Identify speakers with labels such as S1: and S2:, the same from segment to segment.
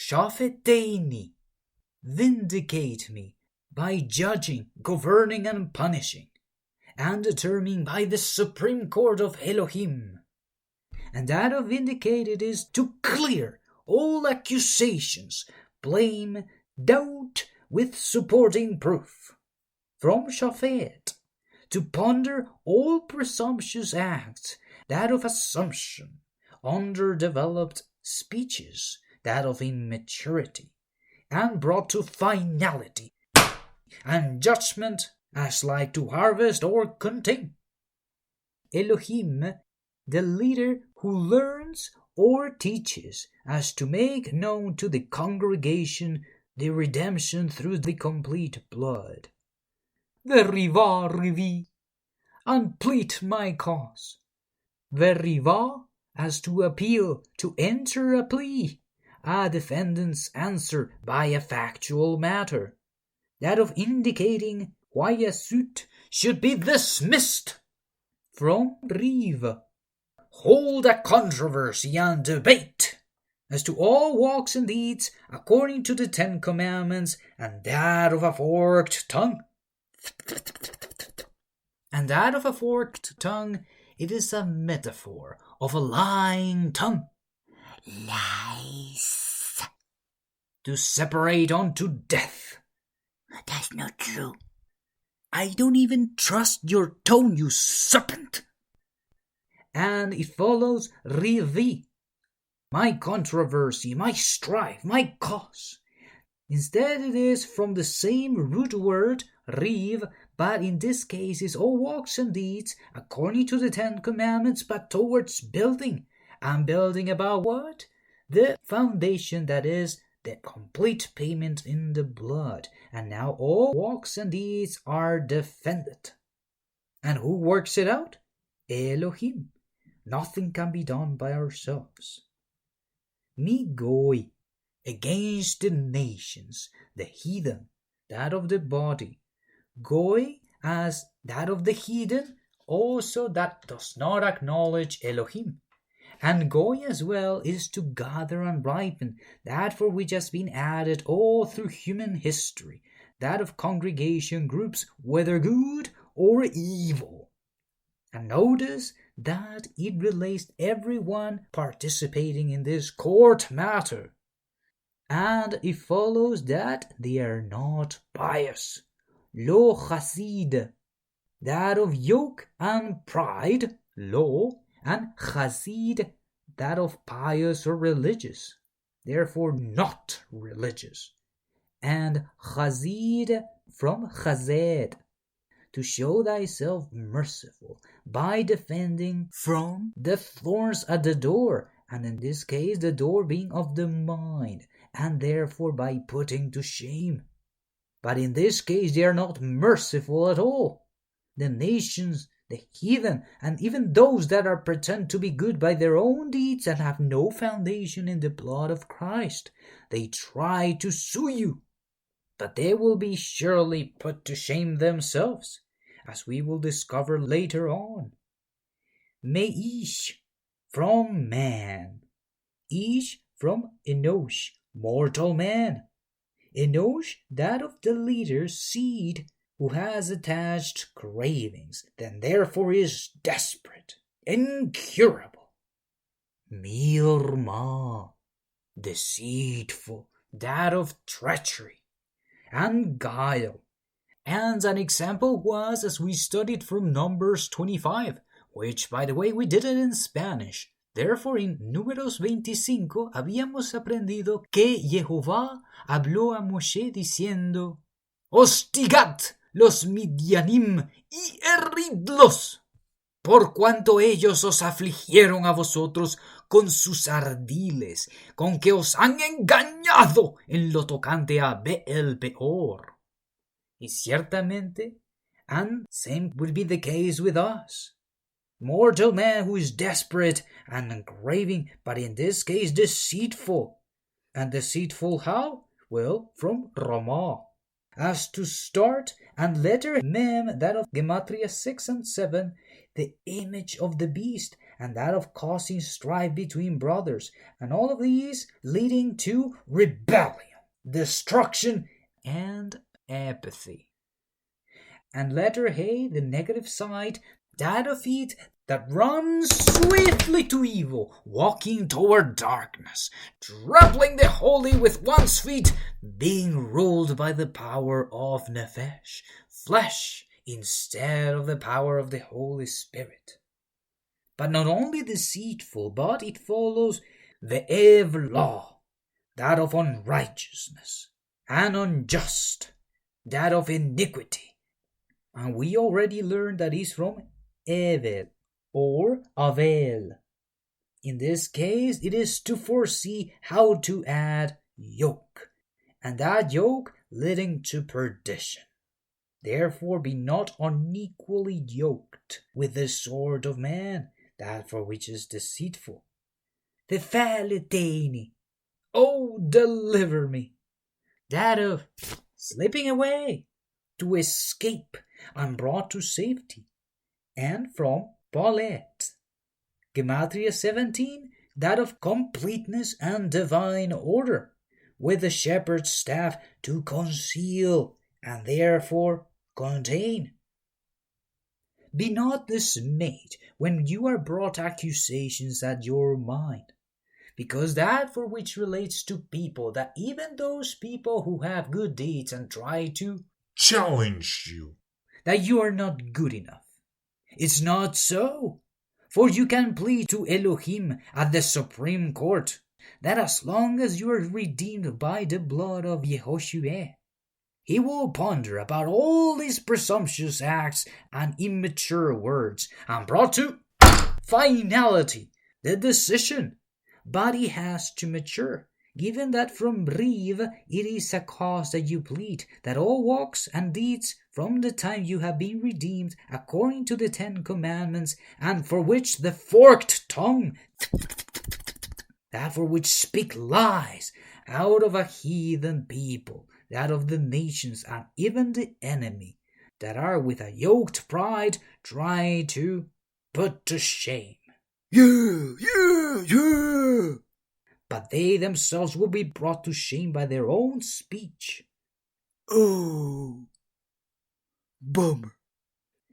S1: Shaphetani, vindicate me by judging, governing, and punishing, and determined by the supreme court of Elohim. And that of vindicated is to clear all accusations, blame, doubt with supporting proof. From Shaphet, to ponder all presumptuous acts, that of assumption, underdeveloped speeches, that of immaturity, and brought to finality, and judgment as like to harvest or contain. Elohim, the leader who learns or teaches as to make known to the congregation the redemption through the complete blood. Veriva revi, and plead my cause. Veriva, as to appeal, to enter a plea, a defendant's answer by a factual matter, that of indicating why a suit should be dismissed. From Rive, hold a controversy and debate as to all walks and deeds according to the 10 Commandments, and that of a forked tongue. And that of a forked tongue, it is a metaphor of a lying tongue.
S2: Lies.
S1: To separate unto death.
S2: That's not true.
S1: I don't even trust your tone, you serpent. And it follows rivi, my controversy, my strife, my cause. Instead it is from the same root word, riv, but in this case is all walks and deeds according to the 10 Commandments, but towards building. And building about what? The foundation, that is, the complete payment in the blood. And now all walks and deeds are defended. And who works it out? Elohim. Nothing can be done by ourselves. Migoi, against the nations, the heathen, that of the body. Goi, as that of the heathen, also that does not acknowledge Elohim. And Goi as well is to gather and ripen, that for which has been added all through human history, that of congregation groups, whether good or evil. And notice that it relates everyone participating in this court matter. And it follows that they are not pious. Lo chassid, that of yoke and pride, lo, and chassid, that of pious or religious, therefore not religious. And chassid from chazed, to show thyself merciful by defending from the thorns at the door, and in this case the door being of the mind, and therefore by putting to shame. But in this case they are not merciful at all. The nations, the heathen, and even those that are pretend to be good by their own deeds and have no foundation in the blood of Christ, they try to sue you. But they will be surely put to shame themselves, as we will discover later on. Meish, from man. Ish, from Enosh, mortal man. Enosh, that of the leader's seed, who has attached cravings, then therefore is desperate, incurable. Mirma, deceitful, that of treachery and guile. And an example was, as we studied from Numbers 25, which, by the way, we did it in Spanish. Therefore, in Números 25 habíamos aprendido que Jehová habló a Moshe diciendo: Hostigad los Midianim y heridlos, por cuanto ellos os afligieron a vosotros con sus ardiles, con que os han engañado en lo tocante a Beel Peor. Y ciertamente, and same will be the case with us. Mortal man who is desperate and craving, but in this case deceitful. And deceitful how? Well, from Ramah. As to start, and letter Mem, that of Gematria 6 and 7, the image of the beast, and that of causing strife between brothers, and all of these leading to rebellion, destruction, and apathy. And letter A, the negative side, that of it that runs swiftly to evil, walking toward darkness, trampling the holy with one's feet, being ruled by the power of nefesh, flesh, instead of the power of the Holy Spirit. But not only deceitful, but it follows the evil law, that of unrighteousness, and unjust, that of iniquity. And we already learned that is from Evel or Avel. In this case, it is to foresee how to add yoke, and that yoke leading to perdition. Therefore be not unequally yoked with the sort of man, that for which is deceitful. Teflteni, oh, deliver me, that of slipping away, to escape, and brought to safety. And from Paulette, Gematria 17, that of completeness and divine order, with the shepherd's staff to conceal, and therefore contain. Be not dismayed when you are brought accusations at your mind, because that for which relates to people, that even those people who have good deeds and try to
S3: challenge you,
S1: that you are not good enough. It's not so, for you can plead to Elohim at the Supreme Court, that as long as you are redeemed by the blood of Yehoshua, he will ponder about all these presumptuous acts and immature words, and brought to finality the decision. But he has to mature, given that from Riv it is a cause that you plead, that all walks and deeds from the time you have been redeemed according to the 10 Commandments, and for which the forked tongue, that for which speak lies out of a heathen people, that of the nations and even the enemy, that are with a yoked pride try to put to shame.
S2: Yeah.
S1: But they themselves will be brought to shame by their own speech.
S2: Oh, bummer.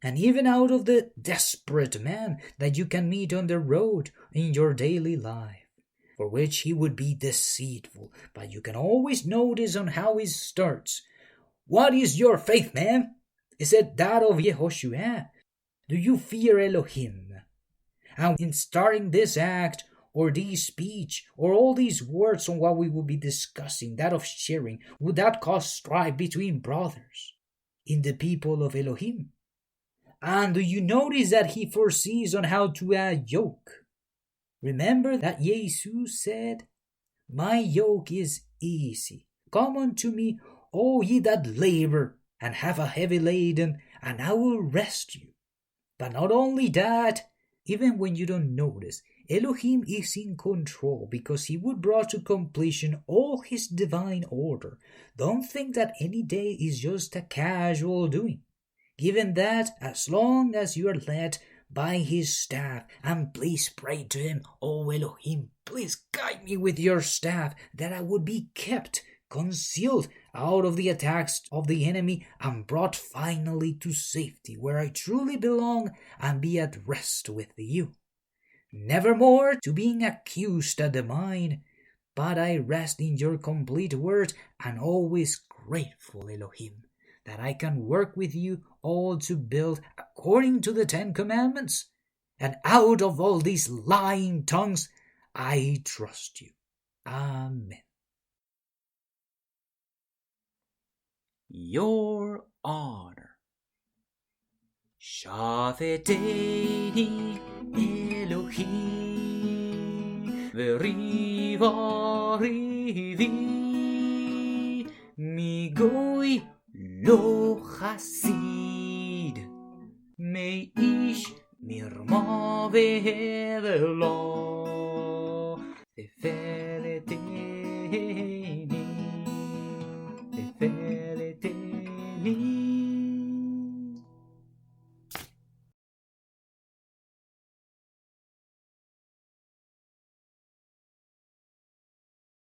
S1: And even out of the desperate man that you can meet on the road in your daily life, for which he would be deceitful, but you can always notice on how he starts. What is your faith, man? Is it that of Yehoshua? Do you fear Elohim? And in starting this act, or this speech, or all these words on what we will be discussing, that of sharing, would that cause strife between brothers in the people of Elohim? And do you notice that he foresees on how to add yoke? Remember that Jesus said, My yoke is easy. Come unto me, all ye that labor and have a heavy laden, and I will rest you. But not only that, even when you don't notice, Elohim is in control, because he would bring to completion all his divine order. Don't think that any day is just a casual doing, given that as long as you are led by his staff, and please pray to him, O Elohim, please guide me with your staff, that I would be kept concealed out of the attacks of the enemy, and brought finally to safety, where I truly belong, and be at rest with you. Nevermore to being accused at the mind, but I rest in your complete word, and always grateful, Elohim, that I can work with you all to build according to the 10 Commandments. And out of all these lying tongues, I trust you. Amen. Your Honor. Shafeteni Elohim v'riva rivi migoi lo chasid meish mirma v'hevelo teflteni